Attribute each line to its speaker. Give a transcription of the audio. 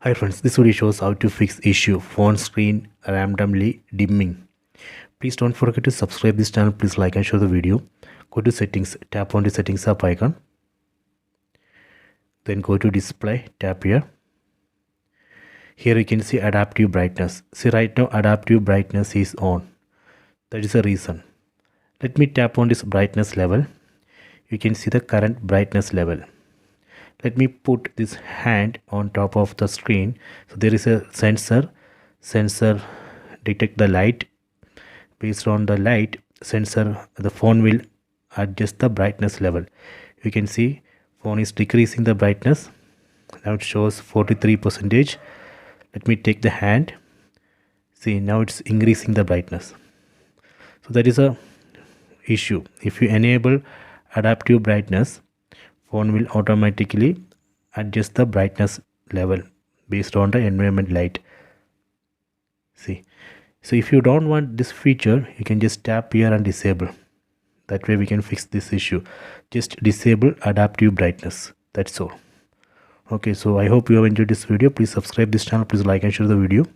Speaker 1: Hi friends, this video shows how to fix issue phone screen randomly dimming. Please don't forget to subscribe this channel. Please like and share the video. Go to settings, tap on the settings app icon. Then go to display, tap here. Here you can see adaptive brightness. See, right now adaptive brightness is on. That is the reason. Let me tap on this brightness level. You can see the current brightness level. Let me put this hand on top of the screen. So there is a sensor detect the light. Based on the light sensor, the phone will adjust the brightness level. You can see phone is decreasing the brightness. Now it shows 43%. Let me take the hand. See, now it's increasing the brightness. So that is a issue. If you enable adaptive brightness, phone will automatically adjust the brightness level based on the environment light. See, so if you don't want this feature, you can just tap here and disable. That way we can fix this issue. Just disable adaptive brightness. That's all. Okay, so I hope you have enjoyed this video. Please subscribe this channel. Please like and share the video.